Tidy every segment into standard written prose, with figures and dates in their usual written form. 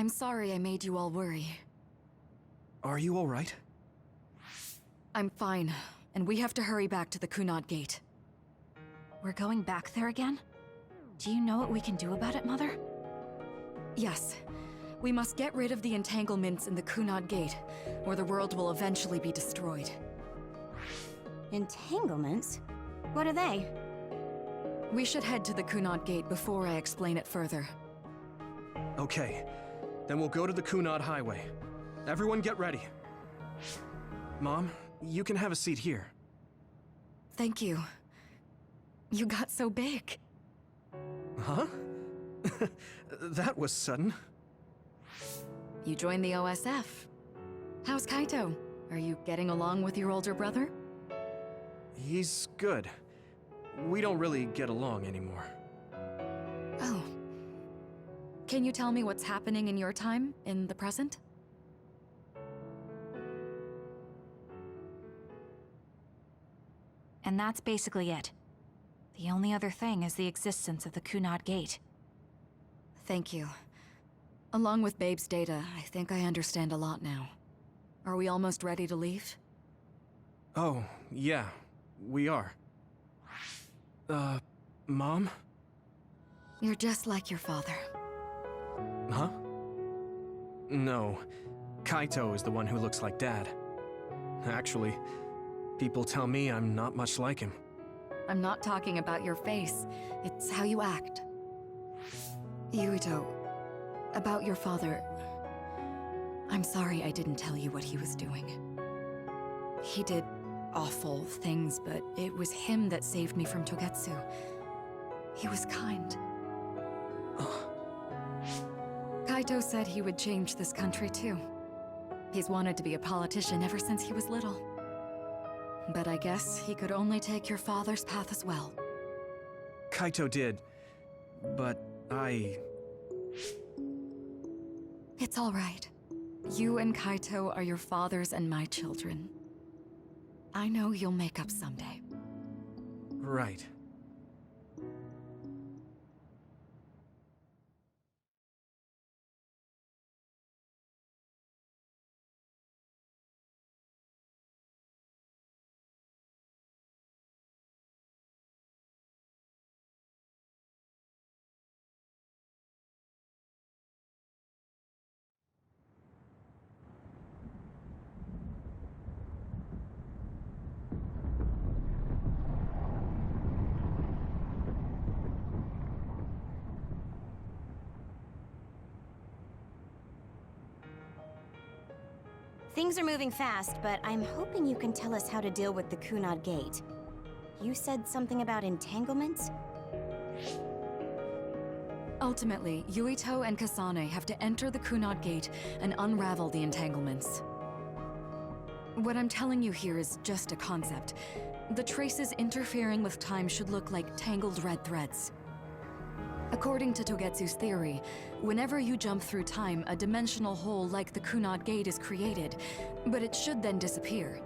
I'm sorry I made you all worry. Are you alright? I'm fine, and we have to hurry back to the Kunad Gate. We're going back there again? Do you know what we can do about it, Mother? Yes. We must get rid of the entanglements in the Kunad Gate, or the world will eventually be destroyed. Entanglements? What are they? We should head to the Kunad Gate before I explain it further. Okay. Then we'll go to the Kunad Highway. Everyone get ready. Mom, you can have a seat here. Thank you. You got so big. Huh? That was sudden. You joined the OSF. How's Kaito? Are you getting along with your older brother? He's good. We don't really get along anymore. Oh. Can you tell me what's happening in your time, in the present? And that's basically it. The only other thing is the existence of the Kunad Gate. Thank you. Along with Babe's data, I think I understand a lot now. Are we almost ready to leave? Oh, yeah, we are. Mom? You're just like your father. Huh? No, Kaito is the one who looks like Dad. Actually, people tell me I'm not much like him. I'm not talking about your face. It's how you act. Yuito, about your father... I'm sorry I didn't tell you what he was doing. He did awful things, but it was him that saved me from Togetsu. He was kind. Kaito said he would change this country too. He's wanted to be a politician ever since he was little. But I guess he could only take your father's path as well. Kaito did, but It's all right. You and Kaito are your father's and my children. I know you'll make up someday. Right. Things are moving fast, but I'm hoping you can tell us how to deal with the Kunad Gate. You said something about entanglements? Ultimately, Yuito and Kasane have to enter the Kunad Gate and unravel the entanglements. What I'm telling you here is just a concept. The traces interfering with time should look like tangled red threads. According to Togetsu's theory, whenever you jump through time, a dimensional hole like the Kunad Gate is created, but it should then disappear.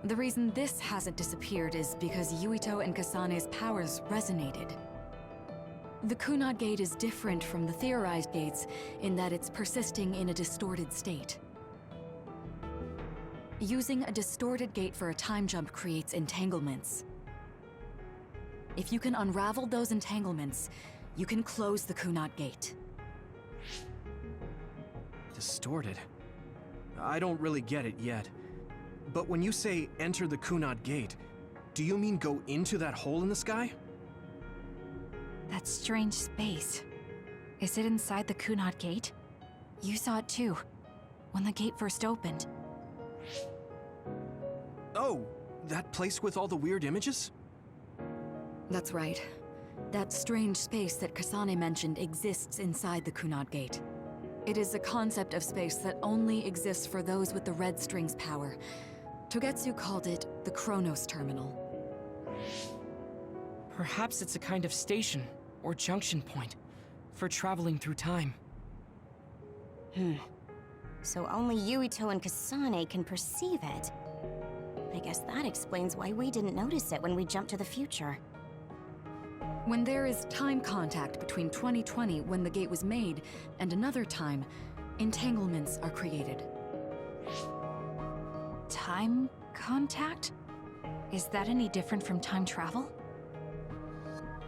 The reason this hasn't disappeared is because Yuito and Kasane's powers resonated. The Kunad Gate is different from the theorized gates in that it's persisting in a distorted state. Using a distorted gate for a time jump creates entanglements. If you can unravel those entanglements, you can close the Kunad Gate. Distorted? I don't really get it yet. But when you say enter the Kunad Gate, do you mean go into that hole in the sky? That strange space. Is it inside the Kunad Gate? You saw it too, when the gate first opened. Oh, that place with all the weird images? That's right. That strange space that Kasane mentioned exists inside the Kunad Gate. It is a concept of space that only exists for those with the Red String's power. Togetsu called it the Chronos Terminal. Perhaps it's a kind of station, or junction point, for traveling through time. So only Yuito and Kasane can perceive it. I guess that explains why we didn't notice it when we jumped to the future. When there is time contact between 2020, when the gate was made, and another time, entanglements are created. Time contact? Is that any different from time travel?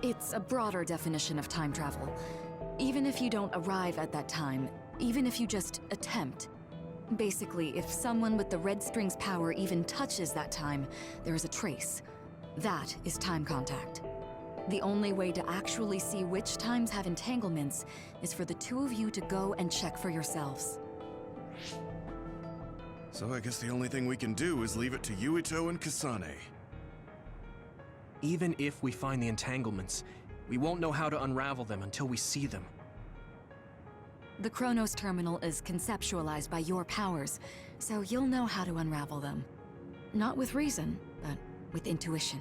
It's a broader definition of time travel. Even if you don't arrive at that time, even if you just attempt. Basically, if someone with the red string's power even touches that time, there is a trace. That is time contact. The only way to actually see which times have entanglements is for the two of you to go and check for yourselves. So I guess the only thing we can do is leave it to Yuito and Kasane. Even if we find the entanglements, we won't know how to unravel them until we see them. The Chronos Terminal is conceptualized by your powers, so you'll know how to unravel them. Not with reason, but with intuition.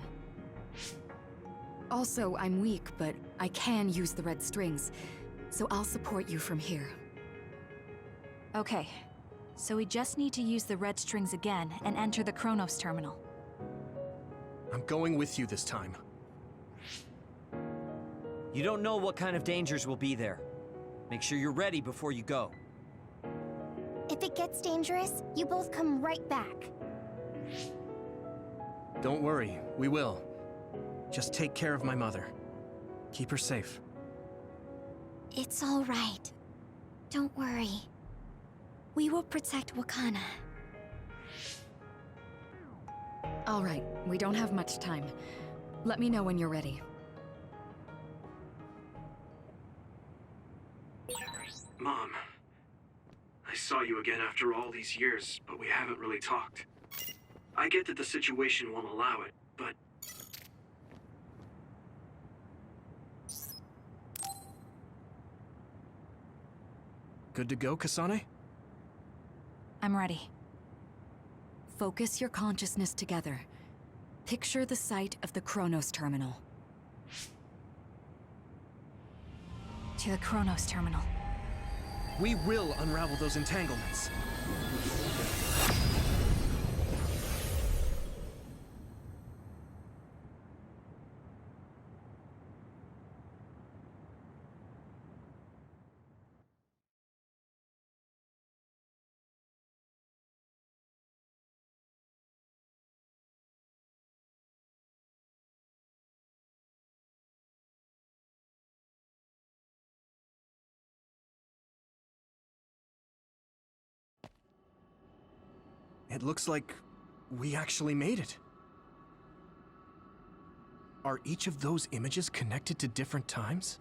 Also, I'm weak, but I can use the red strings, so I'll support you from here. Okay, so we just need to use the red strings again and enter the Chronos Terminal. I'm going with you this time. You don't know what kind of dangers will be there. Make sure you're ready before you go. If it gets dangerous, you both come right back. Don't worry, we will. Just take care of my mother. Keep her safe. It's all right. Don't worry. We will protect Wakana. All right, we don't have much time. Let me know when you're ready. Mom, I saw you again after all these years, but we haven't really talked. I get that the situation won't allow it, but... Good to go, Kasane? I'm ready. Focus your consciousness together. Picture the site of the Chronos Terminal. To the Chronos Terminal. We will unravel those entanglements. It looks like we actually made it. Are each of those images connected to different times?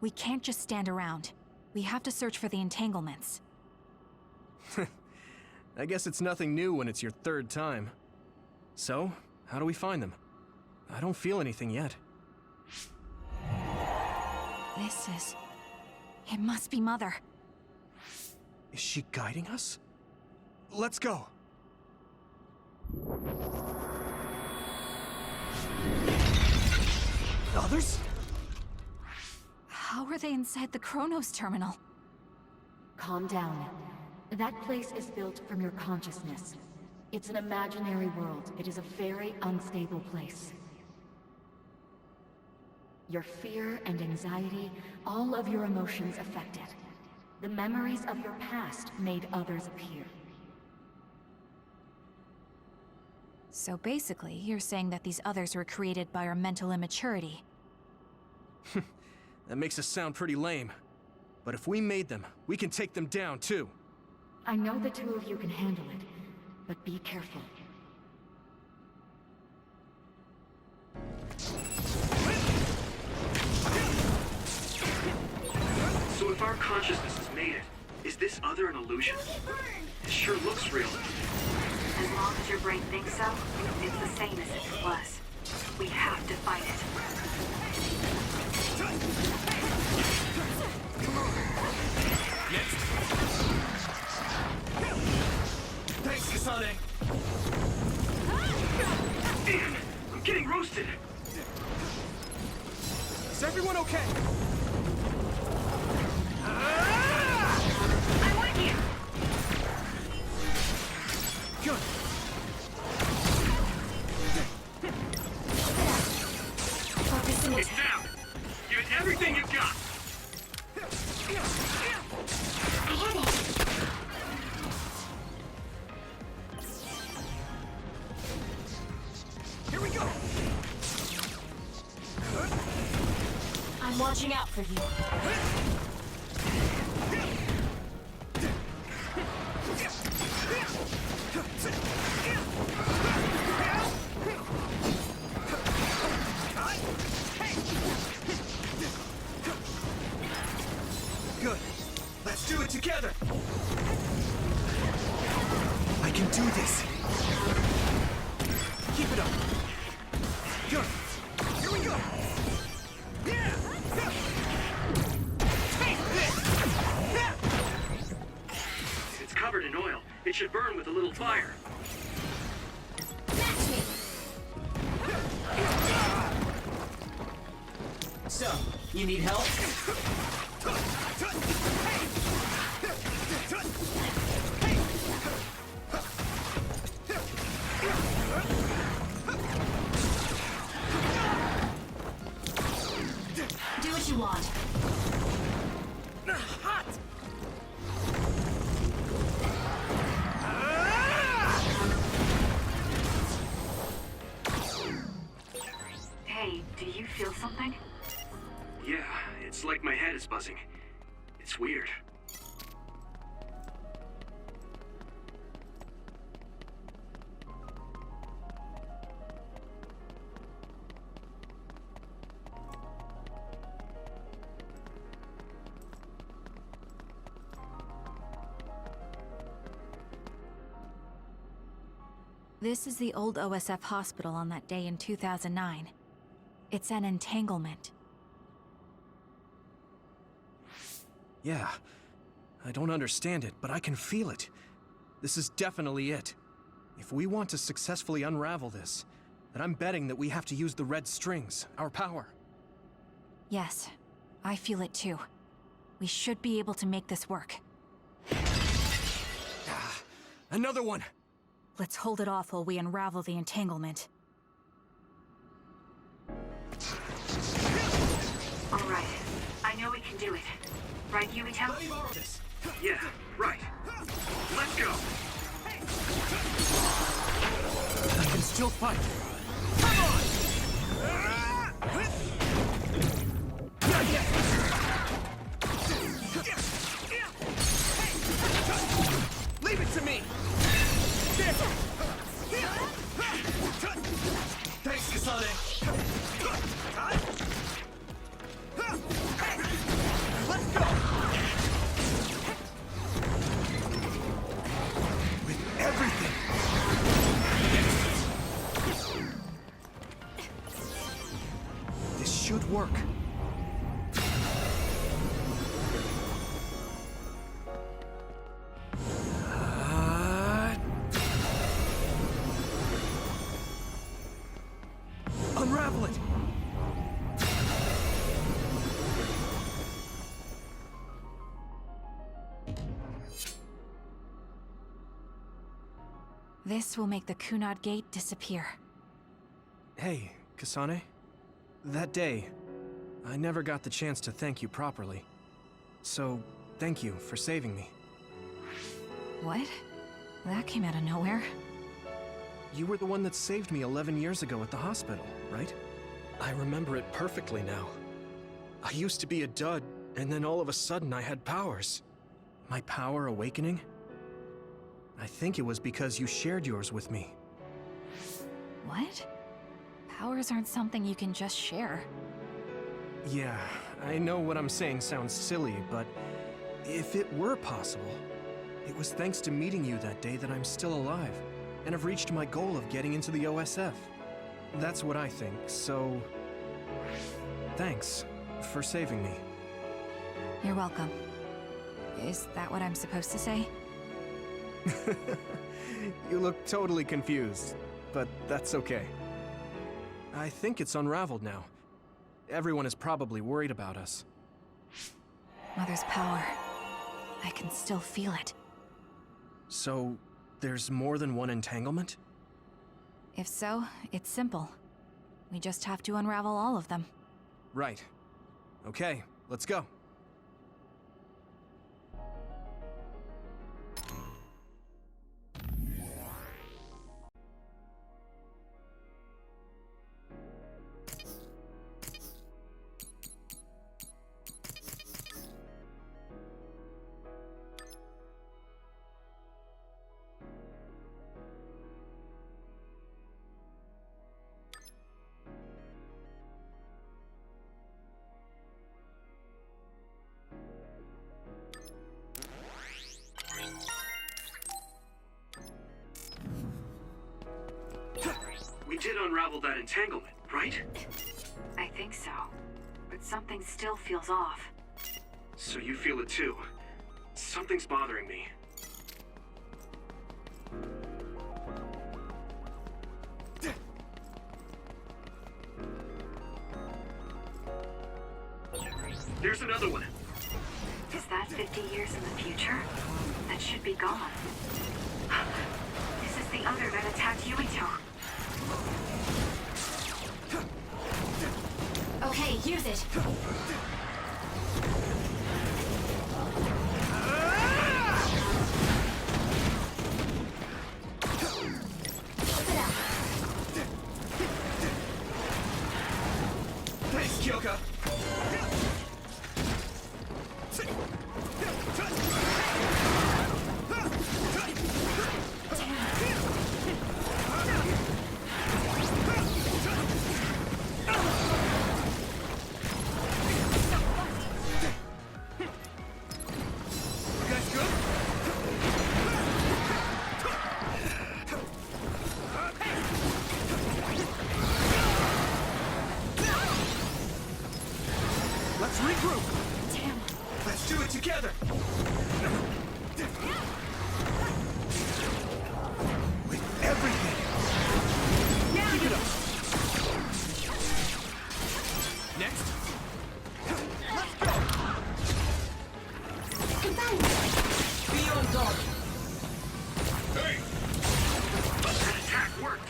We can't just stand around. We have to search for the entanglements. I guess it's nothing new when it's your third time. So, how do we find them? I don't feel anything yet. This is... It must be Mother. Is she guiding us? Let's go! Others? How are they inside the Chronos Terminal? Calm down. That place is built from your consciousness. It's an imaginary world. It is a very unstable place. Your fear and anxiety, all of your emotions affected. The memories of your past made others appear. So basically, you're saying that these others were created by our mental immaturity. That makes us sound pretty lame. But if we made them, we can take them down too. I know the two of you can handle it, but be careful. So if our consciousness has made it, is this other an illusion? It sure looks real. As long as your brain thinks so, it's the same as if it was. We have to fight it. Next. Thanks, Kasane. Damn, I'm getting roasted. Is everyone okay? I'm with you! Good. Focus reaching out for you. Good. Let's do it together. I can do this. Keep it up. Good. Here we go. Yeah. Take this. It's covered in oil. It should burn with a little fire. Match me! So, you need help? Do what you want. Hot. Hey, do you feel something? Yeah, it's like my head is buzzing. It's weird. This is the old OSF hospital on that day in 2009. It's an entanglement. Yeah. I don't understand it, but I can feel it. This is definitely it. If we want to successfully unravel this, then I'm betting that we have to use the red strings, our power. Yes, I feel it too. We should be able to make this work. Another one! Let's hold it off while we unravel the entanglement. All right. I know we can do it. Right, Yuito? Yeah, right. Let's go. I can still fight. Not yet. Leave it to me. Thanks, Kasane. Let's go. With everything. This should work. Unravel it! This will make the Kunad Gate disappear. Hey, Kasane. That day, I never got the chance to thank you properly. So, thank you for saving me. What? That came out of nowhere. You were the one that saved me 11 years ago at the hospital, right? I remember it perfectly now. I used to be a dud, and then all of a sudden I had powers. My power awakening? I think it was because you shared yours with me. What? Powers aren't something you can just share. Yeah, I know what I'm saying sounds silly, but if it were possible, it was thanks to meeting you that day that I'm still alive, and have reached my goal of getting into the OSF. That's what I think, so... thanks for saving me. You're welcome. Is that what I'm supposed to say? You look totally confused, but that's okay. I think it's unraveled now. Everyone is probably worried about us. Mother's power. I can still feel it. So, there's more than one entanglement? If so, it's simple. We just have to unravel all of them. Right. Okay, let's go. We did unravel that entanglement, right? I think so. But something still feels off. So you feel it too. Something's bothering me. There's another one. Is that 50 years in the future? That should be gone. This is the other that attacked Yuito. Okay, use it. Thanks, Kyoka! Let's regroup! Damn. Let's do it together! With everything! Now Keep it up! Next! Let's go! Be on guard! Hey! That attack worked.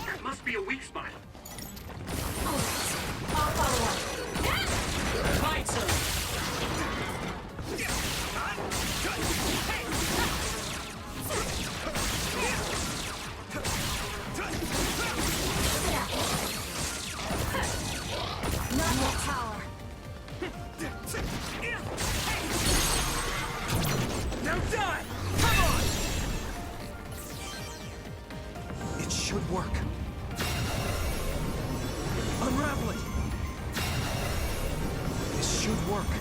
There must be a weak spot. I'll follow up. Right, sir. Not more power. Now die! Come on! It should work. Unravel it! This should work.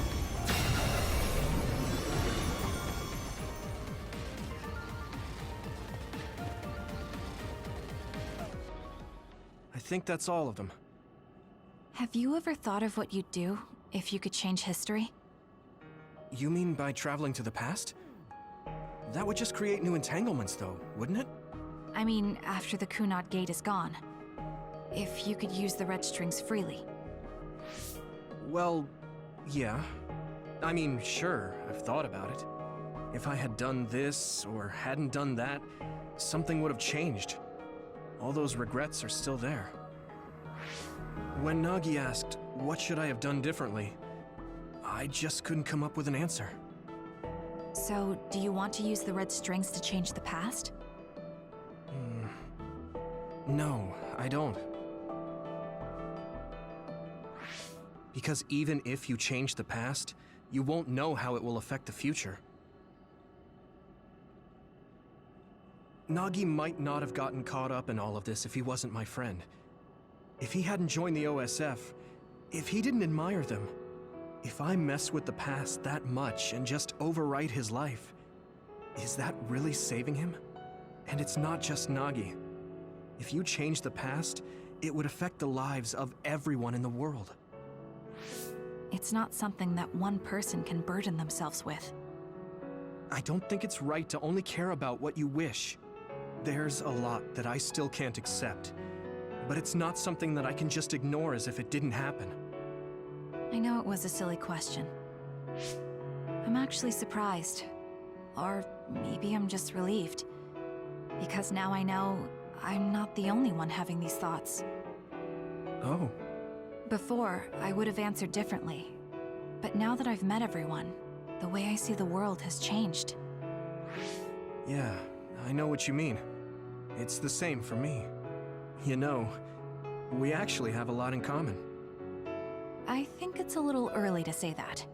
I think that's all of them. Have you ever thought of what you'd do if you could change history? You mean by traveling to the past? That would just create new entanglements, though, wouldn't it? I mean, after the Kunad Gate is gone. If you could use the red strings freely. Well, yeah. I mean, sure, I've thought about it. If I had done this, or hadn't done that, something would have changed. All those regrets are still there. When Nagi asked, what should I have done differently, I just couldn't come up with an answer. So, do you want to use the red strings to change the past? No, I don't. Because even if you change the past, you won't know how it will affect the future. Nagi might not have gotten caught up in all of this if he wasn't my friend. If he hadn't joined the OSF, if he didn't admire them, if I mess with the past that much and just overwrite his life, is that really saving him? And it's not just Nagi. If you change the past, it would affect the lives of everyone in the world. It's not something that one person can burden themselves with. I don't think it's right to only care about what you wish. There's a lot that I still can't accept, but it's not something that I can just ignore as if it didn't happen. I know it was a silly question. I'm actually surprised. Or maybe I'm just relieved. Because now I know I'm not the only one having these thoughts. Oh. Before, I would have answered differently. But now that I've met everyone, the way I see the world has changed. Yeah, I know what you mean. It's the same for me. You know, we actually have a lot in common. I think it's a little early to say that.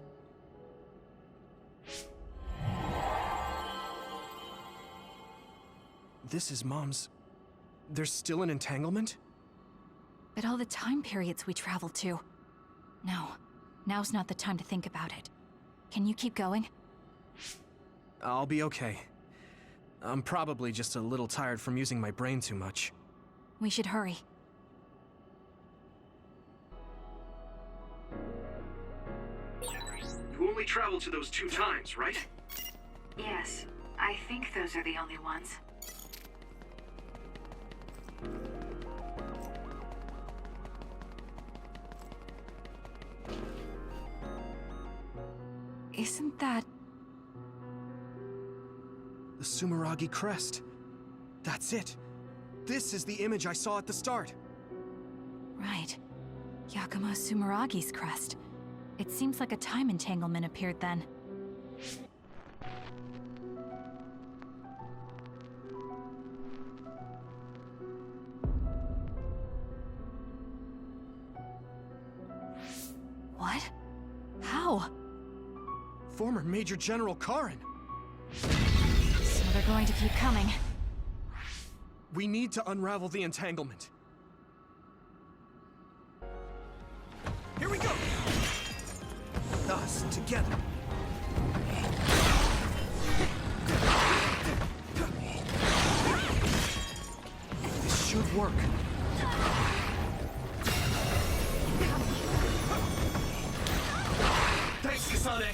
This is Mom's... There's still an entanglement? But all the time periods we traveled to. No, now's not the time to think about it. Can you keep going? I'll be okay. I'm probably just a little tired from using my brain too much. We should hurry. You only traveled to those 2 times, right? Yes, I think those are the only ones. Isn't that... The Sumeragi crest. That's it. This is the image I saw at the start. right? Yakumo Sumeragi's crest. It seems like a time entanglement appeared then. What? How? Former Major General Karin. So they're going to keep coming. We need to unravel the entanglement. Here we go! Us, together. This should work. Thanks, Kasane!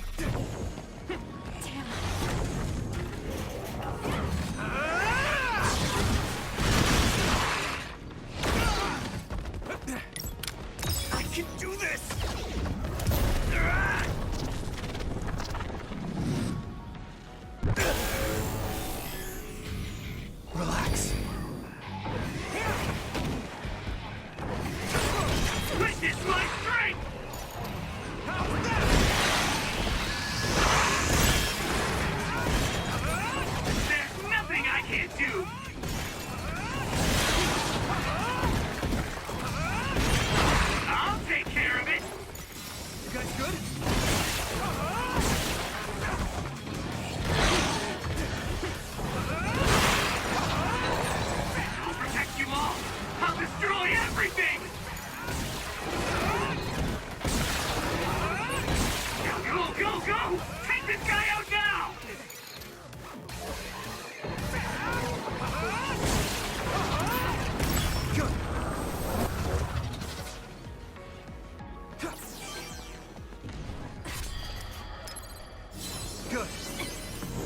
I can do this! Relax. Witness my strength! How's that? There's nothing I can't do! I'll take care of it! You guys good? I'll protect you all! I'll destroy everything! Go, go, go! Take this guy out now! Good. Good.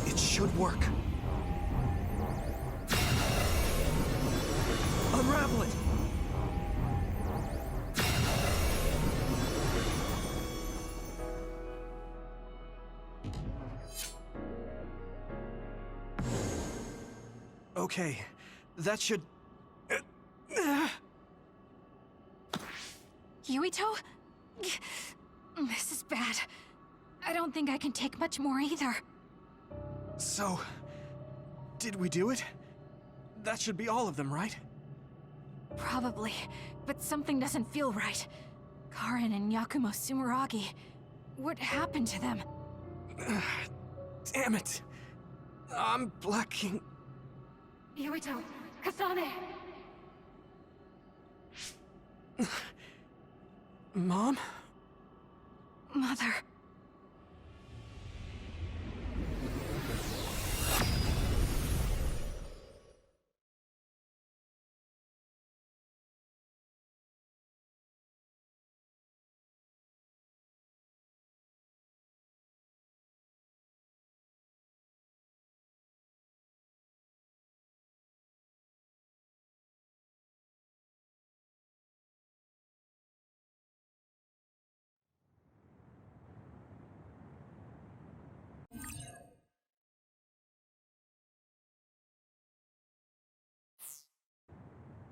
It should work. Unravel it! Okay, that should... Yuito? This is bad. I don't think I can take much more either. So... did we do it? That should be all of them, right? Probably, but something doesn't feel right. Karin and Yakumo Sumeragi. What happened to them? Damn it! I'm blacking... Yuito! Kasane! Mom? Mother...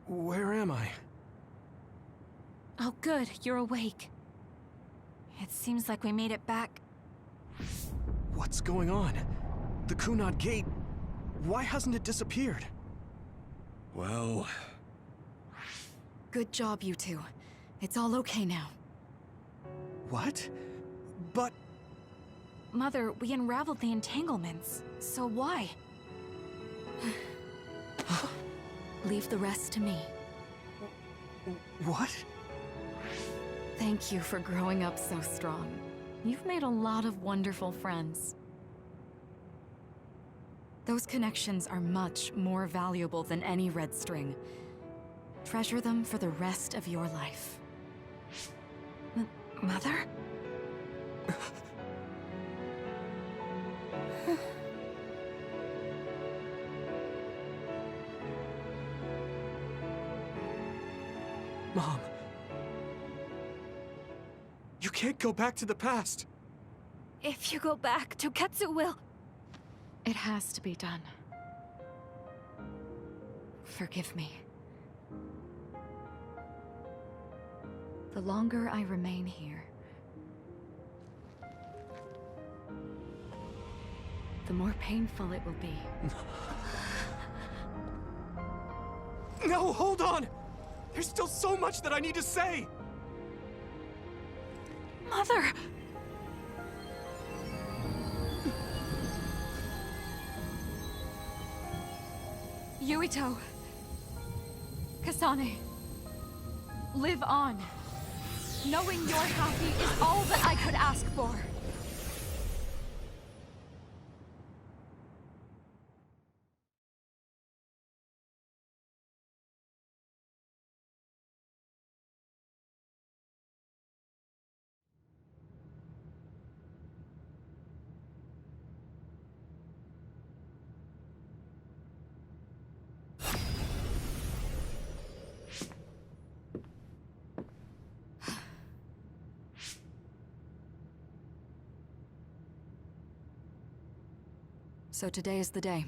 Where am I? Oh good, you're awake. It seems like we made it back. What's going on? The Kunad Gate... why hasn't it disappeared? Well, Good job, you two. It's all okay now. What? But... Mother, we unraveled the entanglements, so why? Leave the rest to me. what? Thank you for growing up so strong. You've made a lot of wonderful friends. Those connections are much more valuable than any red string. treasure them for the rest of your life. Mother? Mom. You can't go back to the past. If you go back, Toketsu will... It has to be done. Forgive me. The longer I remain here, the more painful it will be. No, hold on! There's still so much that I need to say! Mother! Yuito. Kasane. Live on. Knowing you're happy is all that I could ask for. So today is the day.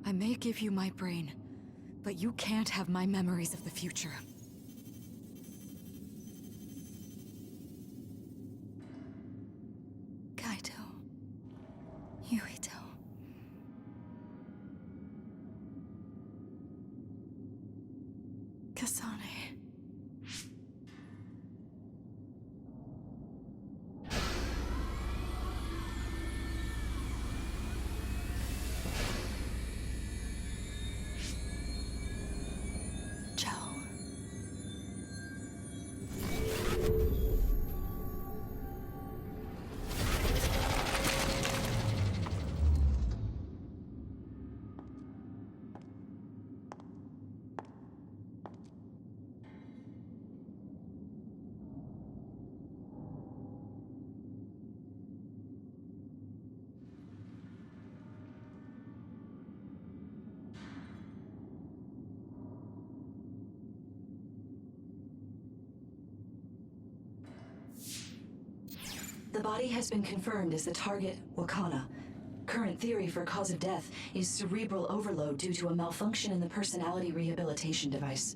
I may give you my brain, but you can't have my memories of the future. Kaito. Yuito. Kasane. The body has been confirmed as the target, Wakana. Current theory for cause of death is cerebral overload due to a malfunction in the personality rehabilitation device.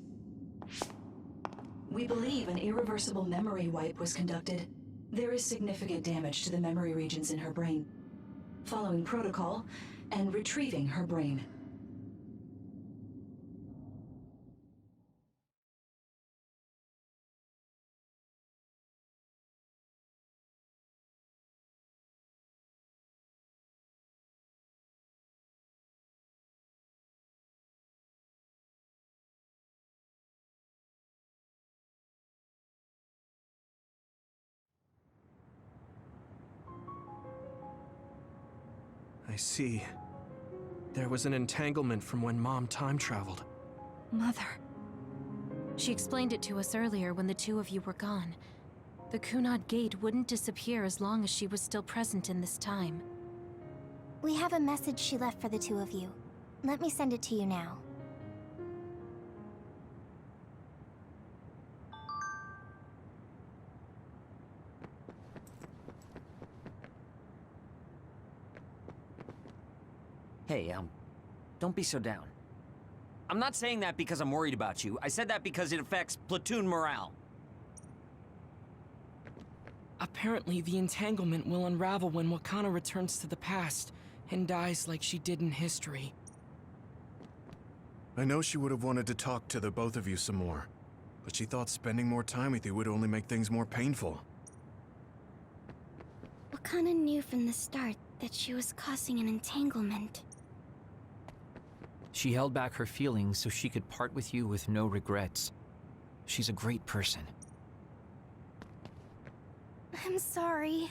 We believe an irreversible memory wipe was conducted. There is significant damage to the memory regions in her brain. Following protocol and retrieving her brain. I see. There was an entanglement from when Mom time traveled. Mother. She explained it to us earlier when the two of you were gone. The Kunad Gate wouldn't disappear as long as she was still present in this time. We have a message she left for the two of you. Let me send it to you now. Hey, don't be so down. I'm not saying that because I'm worried about you. I said that because it affects platoon morale. Apparently, the entanglement will unravel when Wakana returns to the past and dies like she did in history. I know she would have wanted to talk to the both of you some more. but she thought spending more time with you would only make things more painful. Wakana knew from the start that she was causing an entanglement. She held back her feelings so she could part with you with no regrets. She's a great person. I'm sorry.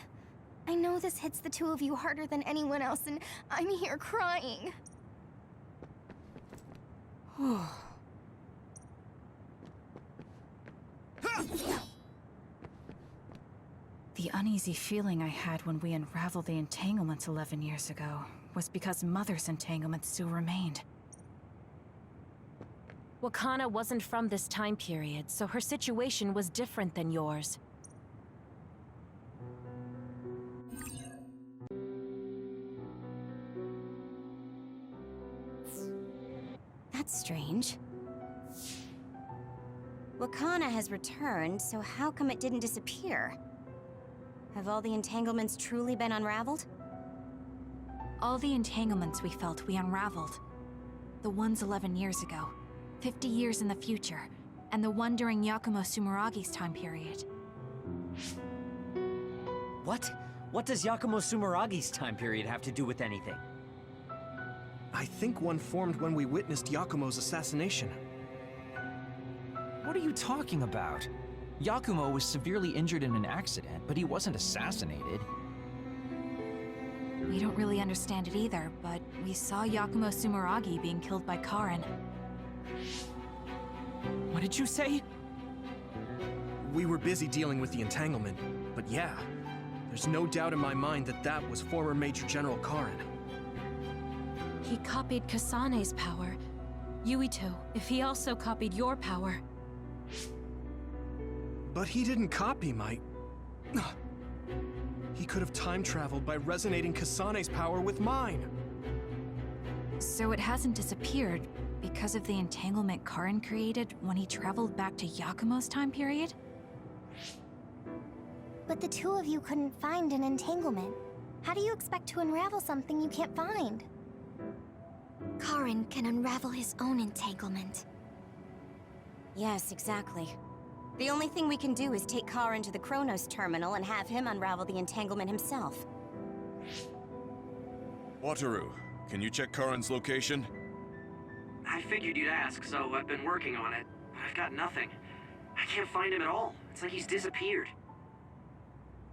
I know this hits the two of you harder than anyone else, and I'm here crying. The uneasy feeling I had when we unraveled the entanglements 11 years ago was because Mother's entanglement still remained. Wakana wasn't from this time period, so her situation was different than yours. That's strange. Wakana has returned, so how come it didn't disappear? Have all the entanglements truly been unraveled? All the entanglements we felt we unraveled. The ones 11 years ago, 50 years in the future, and the one during Yakumo Sumeragi's time period. What? What does Yakumo Sumeragi's time period have to do with anything? I think one formed when we witnessed Yakumo's assassination. What are you talking about? Yakumo was severely injured in an accident, but he wasn't assassinated. We don't really understand it either, but we saw Yakumo Sumeragi being killed by Karin. What did you say? We were busy dealing with the entanglement, but yeah, there's no doubt in my mind that that was former Major General Karin. He copied Kasane's power. Yuito, if he also copied your power. But he didn't copy my... He could have time-traveled by resonating Kasane's power with mine. So it hasn't disappeared because of the entanglement Karin created when he traveled back to Yakumo's time period? But the two of you couldn't find an entanglement. How do you expect to unravel something you can't find? Karin can unravel his own entanglement. Yes, exactly. The only thing we can do is take Karin to the Chronos terminal and have him unravel the entanglement himself. Wataru, can you check Karin's location? I figured you'd ask, so I've been working on it. But I've got nothing. I can't find him at all. It's like he's disappeared.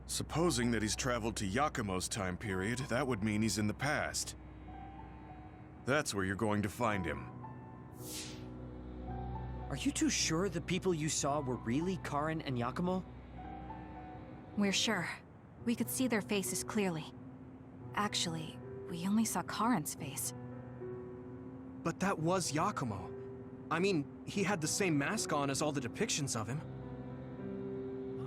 Supposing that he's traveled to Yakumo's time period, that would mean he's in the past. That's where you're going to find him. Are you too sure the people you saw were really Karin and Yakumo? We're sure. We could see their faces clearly. Actually, we only saw Karin's face. But that was Yakumo. I mean, he had the same mask on as all the depictions of him.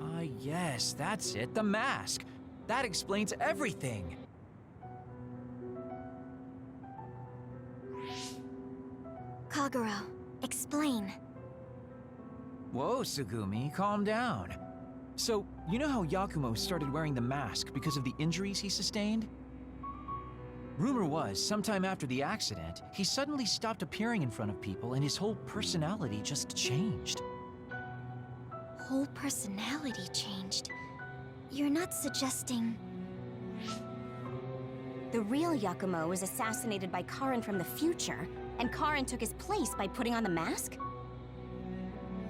Ah, yes, that's it, the mask. That explains everything. Kagero, explain. Whoa, Tsugumi, calm down. So, you know how Yakumo started wearing the mask because of the injuries he sustained? Rumor was, sometime after the accident, he suddenly stopped appearing in front of people and his whole personality just changed. Whole personality changed? You're not suggesting... The real Yakumo was assassinated by Karin from the future, and Karin took his place by putting on the mask?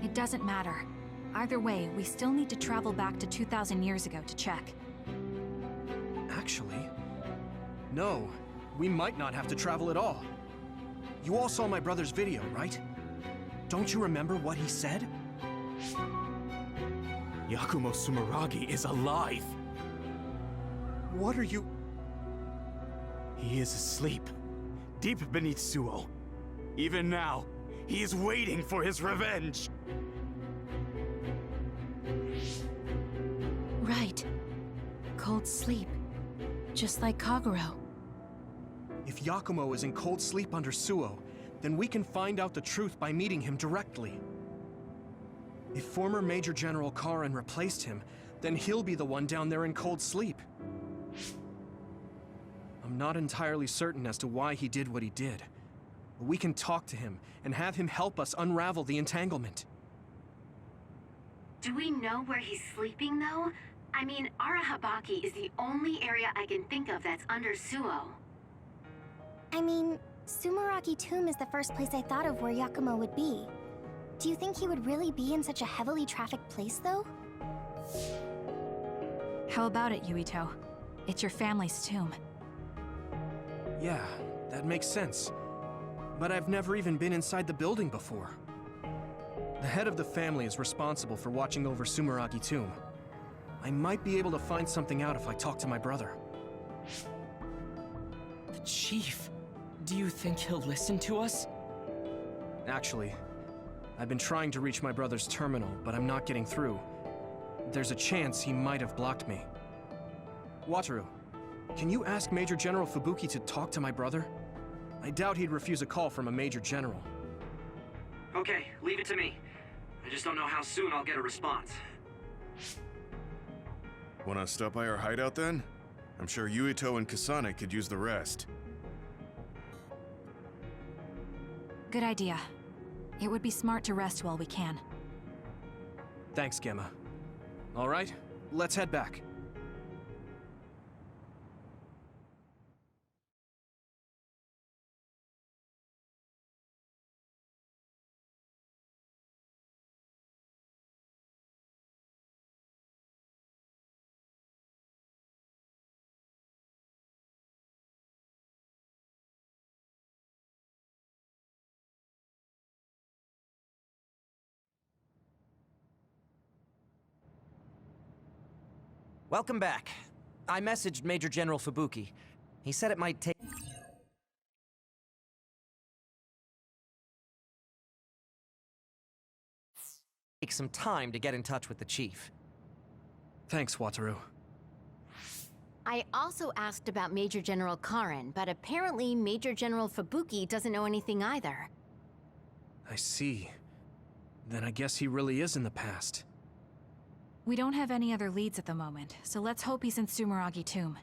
It doesn't matter. Either way, we still need to travel back to 2,000 years ago to check. Actually, no. We might not have to travel at all. You all saw my brother's video, right? Don't you remember what he said? Yakumo Sumeragi is alive! What are you... He is asleep, deep beneath Suo. Even now, he is waiting for his revenge! Right. Cold sleep. Just like Kagero. If Yakumo is in cold sleep under Suo, then we can find out the truth by meeting him directly. If former Major General Karin replaced him, then he'll be the one down there in cold sleep. I'm not entirely certain as to why he did what he did, but we can talk to him and have him help us unravel the entanglement. Do we know where he's sleeping, though? I mean, Arahabaki is the only area I can think of that's under Suo. I mean, Sumeragi Tomb is the first place I thought of where Yakumo would be. Do you think he would really be in such a heavily trafficked place, though? How about it, Yuito? It's your family's tomb. Yeah, that makes sense. But I've never even been inside the building before. The head of the family is responsible for watching over Sumeragi Tomb. I might be able to find something out if I talk to my brother. The chief. Do you think he'll listen to us? Actually, I've been trying to reach my brother's terminal, but I'm not getting through. There's a chance he might have blocked me. Wataru, can you ask Major General Fubuki to talk to my brother? I doubt he'd refuse a call from a Major General. Okay, leave it to me. I just don't know how soon I'll get a response. Wanna stop by our hideout then? I'm sure Yuito and Kasane could use the rest. Good idea. It would be smart to rest while we can. Thanks, Gemma. All right, let's head back. Welcome back. I messaged Major General Fubuki. He said it might take some time to get in touch with the chief. Thanks, Wataru. I also asked about Major General Karen, but apparently Major General Fubuki doesn't know anything either. I see. Then I guess he really is in the past. We don't have any other leads at the moment, so let's hope he's in Sumeragi Tomb.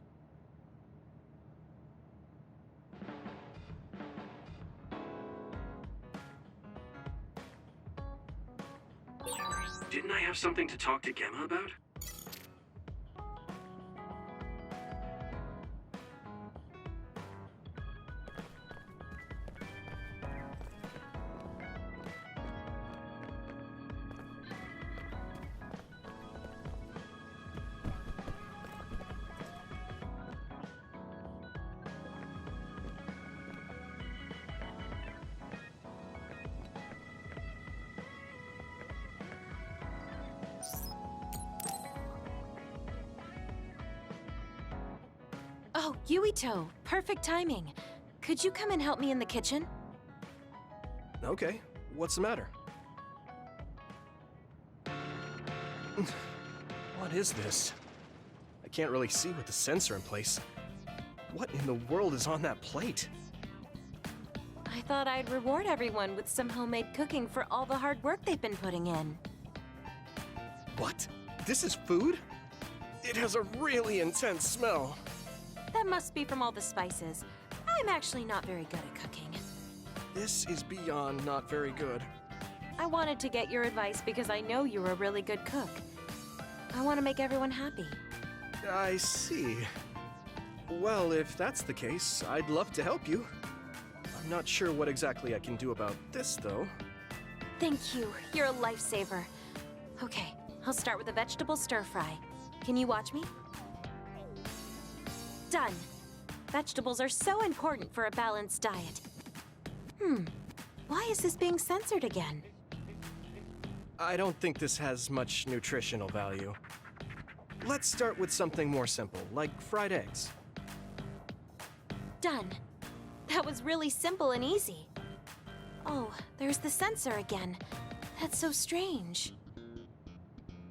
Didn't I have something to talk to Gemma about? Oh, Yuito, perfect timing. Could you come and help me in the kitchen? Okay, what's the matter? What is this? I can't really see with the sensor in place. What in the world is on that plate? I thought I'd reward everyone with some homemade cooking for all the hard work they've been putting in. What? This is food? It has a really intense smell. That must be from all the spices. I'm actually not very good at cooking. This is beyond not very good. I wanted to get your advice because I know you're a really good cook. I want to make everyone happy. I see. Well, if that's the case, I'd love to help you. I'm not sure what exactly I can do about this, though. Thank you. You're a lifesaver. Okay, I'll start with a vegetable stir-fry. Can you watch me? Done. Vegetables are so important for a balanced diet. Why is this being censored again? I don't think this has much nutritional value. Let's start with something more simple, like fried eggs. Done. That was really simple and easy. Oh, there's the censor again. That's so strange.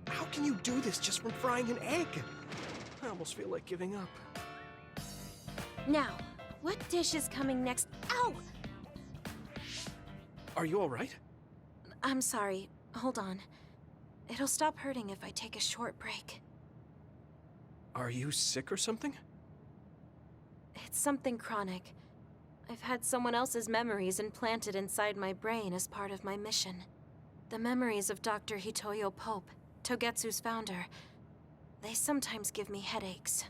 How can you do this just from frying an egg? I almost feel like giving up. Now, what dish is coming next? Ow! Are you all right? I'm sorry. Hold on. It'll stop hurting if I take a short break. Are you sick or something? It's something chronic. I've had someone else's memories implanted inside my brain as part of my mission. The memories of Dr. Hitoyo Pope. Togetsu's founder. They sometimes give me headaches.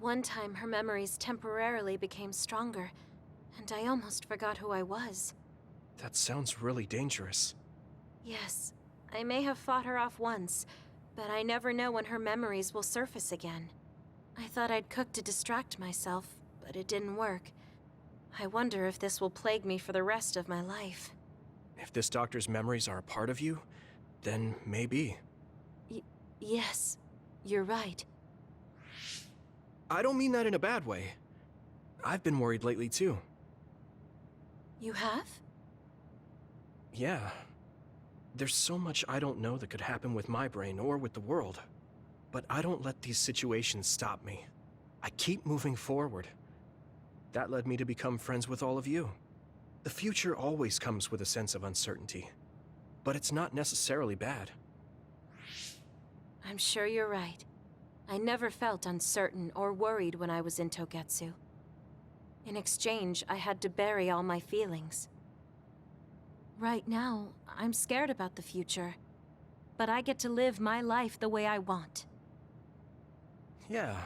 One time, her memories temporarily became stronger, and I almost forgot who I was. That sounds really dangerous. Yes, I may have fought her off once, but I never know when her memories will surface again. I thought I'd cook to distract myself, but it didn't work. I wonder if this will plague me for the rest of my life. If this doctor's memories are a part of you, then maybe. Yes, you're right. I don't mean that in a bad way. I've been worried lately too. You have? Yeah. There's so much I don't know that could happen with my brain or with the world. But I don't let these situations stop me. I keep moving forward. That led me to become friends with all of you. The future always comes with a sense of uncertainty. But it's not necessarily bad. I'm sure you're right. I never felt uncertain or worried when I was in Togetsu. In exchange, I had to bury all my feelings. Right now, I'm scared about the future. But I get to live my life the way I want. Yeah,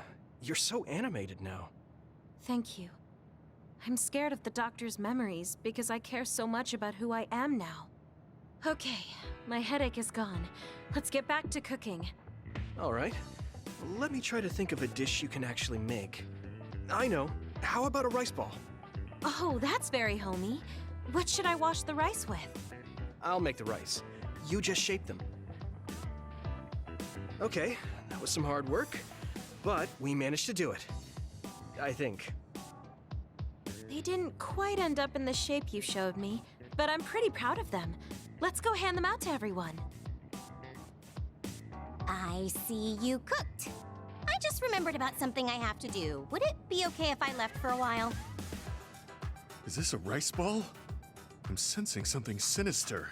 you're so animated now. Thank you. I'm scared of the doctor's memories because I care so much about who I am now. Okay, my headache is gone. Let's get back to cooking. All right. Let me try to think of a dish you can actually make. I know. How about a rice ball? Oh, that's very homey. What should I wash the rice with? I'll make the rice. You just shape them. Okay, that was some hard work, but we managed to do it. I think. They didn't quite end up in the shape you showed me, but I'm pretty proud of them. Let's go hand them out to everyone. I see you cooked. I just remembered about something I have to do. Would it be okay if I left for a while? Is this a rice ball? I'm sensing something sinister.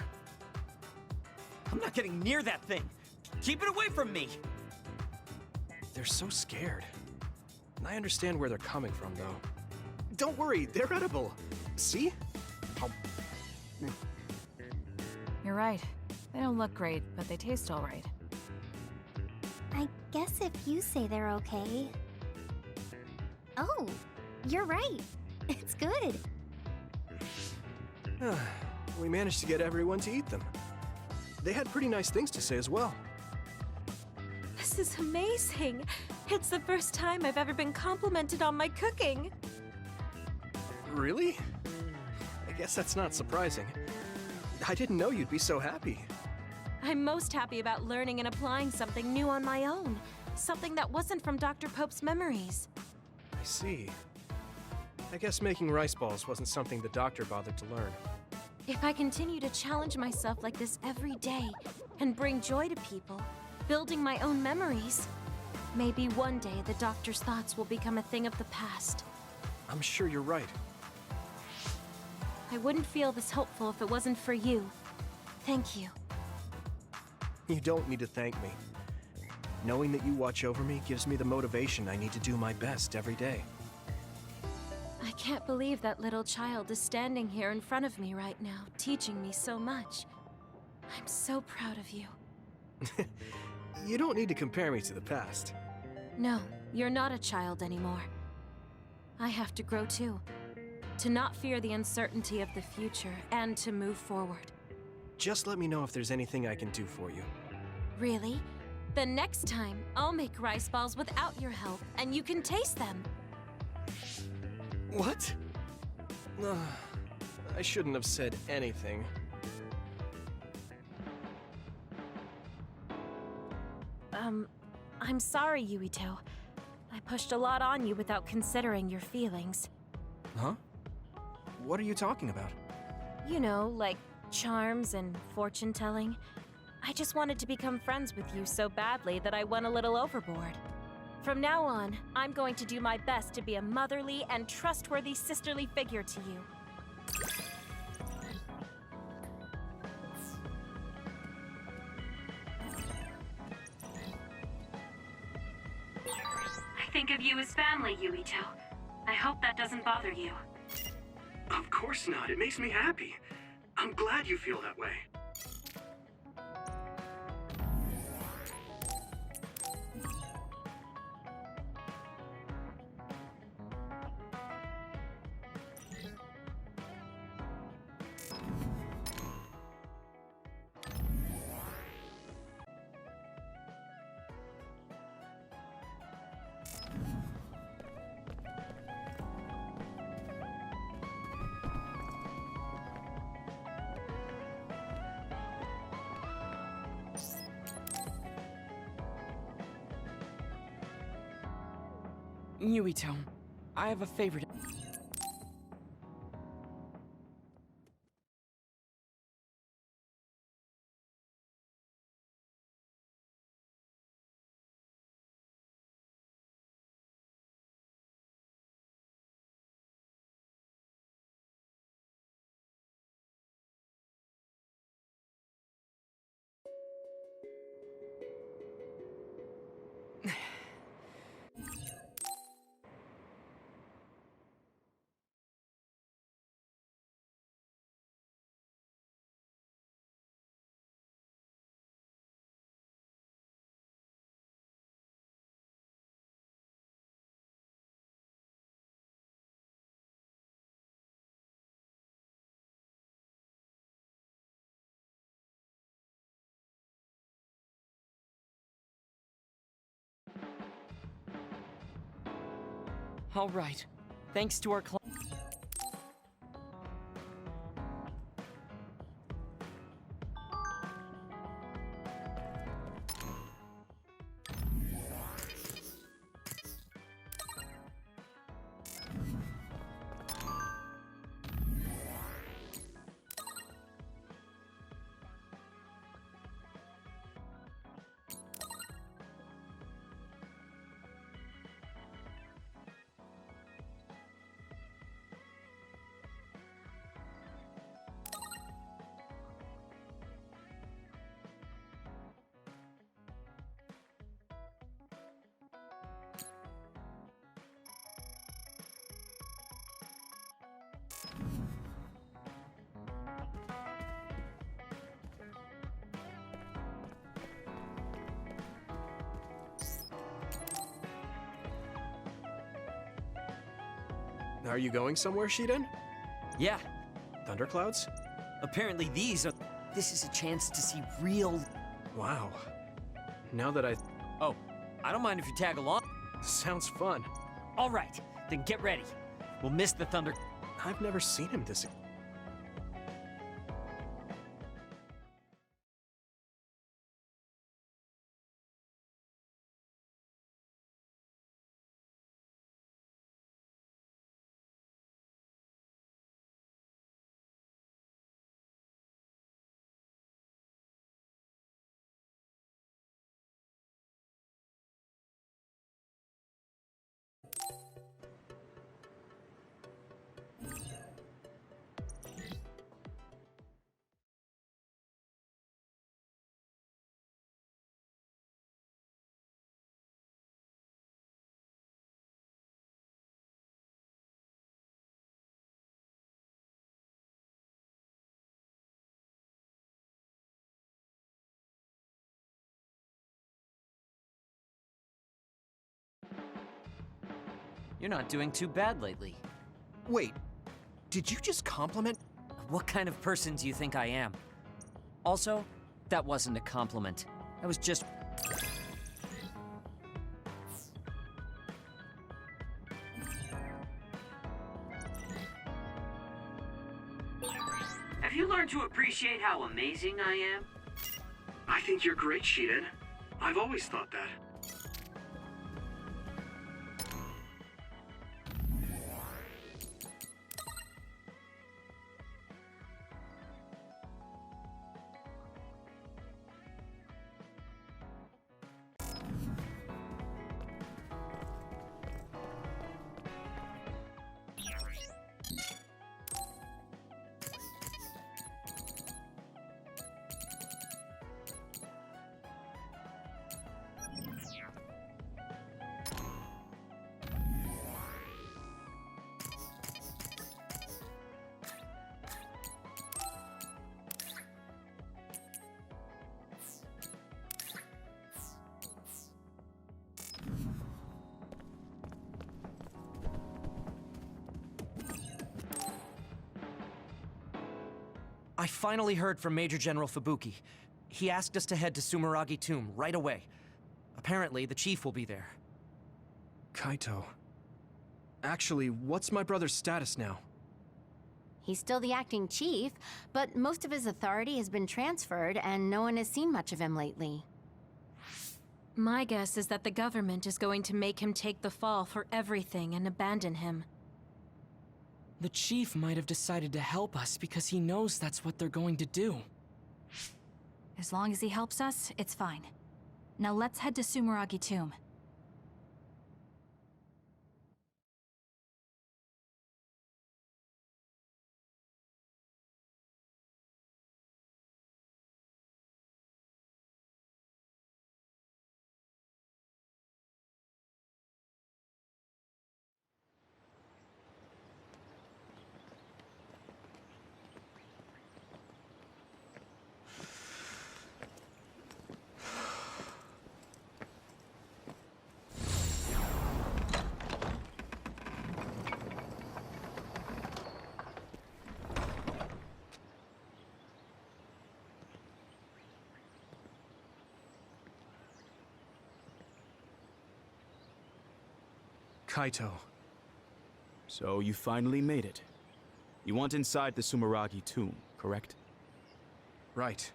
I'm not getting near that thing. Keep it away from me. They're so scared. I understand where they're coming from, though. Don't worry, they're edible. See? You're right. They don't look great, but they taste all right. I guess if you say they're okay. Oh, you're right. It's good. We managed to get everyone to eat them. They had pretty nice things to say as well. This is amazing. It's the first time I've ever been complimented on my cooking. Really? I guess that's not surprising. I didn't know you'd be so happy. I'm most happy about learning and applying something new on my own. Something that wasn't from Dr. Pope's memories. I see. I guess making rice balls wasn't something the doctor bothered to learn. If I continue to challenge myself like this every day and bring joy to people, building my own memories, maybe one day the doctor's thoughts will become a thing of the past. I'm sure you're right. I wouldn't feel this hopeful if it wasn't for you. Thank you. You don't need to thank me. Knowing that you watch over me gives me the motivation I need to do my best every day. I can't believe that little child is standing here in front of me right now, teaching me so much. I'm so proud of you. You don't need to compare me to the past. No, you're not a child anymore. I have to grow too. To not fear the uncertainty of the future and to move forward. Just let me know if there's anything I can do for you. Really? The next time, I'll make rice balls without your help, and you can taste them. What? I shouldn't have said anything. I'm sorry, Yuito. I pushed a lot on you without considering your feelings. Huh? What are you talking about? You know, like charms and fortune-telling. I just wanted to become friends with you so badly that I went a little overboard. From now on, I'm going to do my best to be a motherly and trustworthy sisterly figure to you. I think of you as family, Yuito. I hope that doesn't bother you. Of course not. It makes me happy. I'm glad you feel that way. Yuito, I have a favor to... All right. Thanks to our Are you going somewhere, Shiden? Yeah. Thunderclouds? Apparently this is a chance to see real... Wow. Now that Oh, I don't mind if you tag along. Sounds fun. All right, then get ready. We'll miss the thunder... I've never seen him this... You're not doing too bad lately. Wait, did you just compliment? What kind of person do you think I am? Also, that wasn't a compliment. I was just... Have you learned to appreciate how amazing I am? I think you're great, Shiden. I've always thought that. I finally heard from Major General Fubuki. He asked us to head to Sumeragi Tomb right away. Apparently, the chief will be there. Kaito. Actually, what's my brother's status now? He's still the acting chief, but most of his authority has been transferred and no one has seen much of him lately. My guess is that the government is going to make him take the fall for everything and abandon him. The chief might have decided to help us because he knows that's what they're going to do. As long as he helps us, it's fine. Now let's head to Sumeragi Tomb. Kaito. So you finally made it. You want inside the Sumeragi tomb, correct? Right.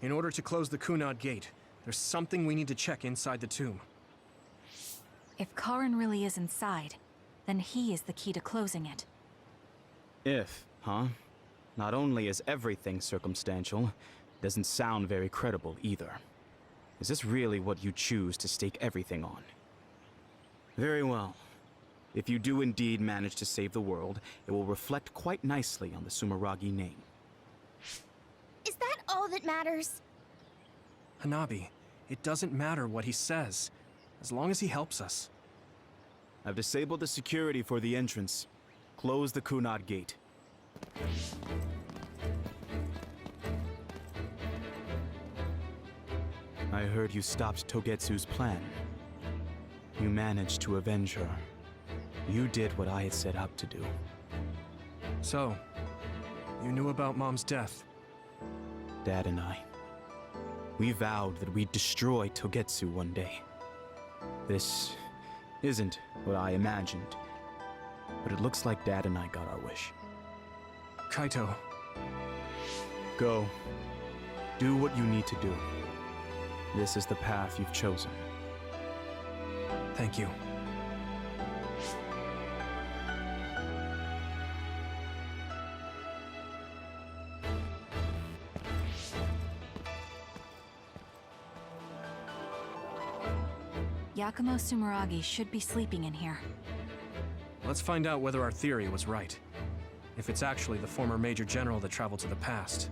In order to close the Kunad Gate, there's something we need to check inside the tomb. If Karin really is inside, then he is the key to closing it. If, huh? Not only is everything circumstantial, doesn't sound very credible either. Is this really what you choose to stake everything on? Very well. If you do indeed manage to save the world, it will reflect quite nicely on the Sumeragi name. Is that all that matters? Hanabi, it doesn't matter what he says, as long as he helps us. I've disabled the security for the entrance. Close the Kunad Gate. I heard you stopped Togetsu's plan. You managed to avenge her. You did what I had set out to do. So, you knew about Mom's death? Dad and I. We vowed that we'd destroy Togetsu one day. This isn't what I imagined, but it looks like Dad and I got our wish. Kaito. Go. Do what you need to do. This is the path you've chosen. Thank you. Yakumo Sumeragi should be sleeping in here. Let's find out whether our theory was right. If it's actually the former Major General that traveled to the past.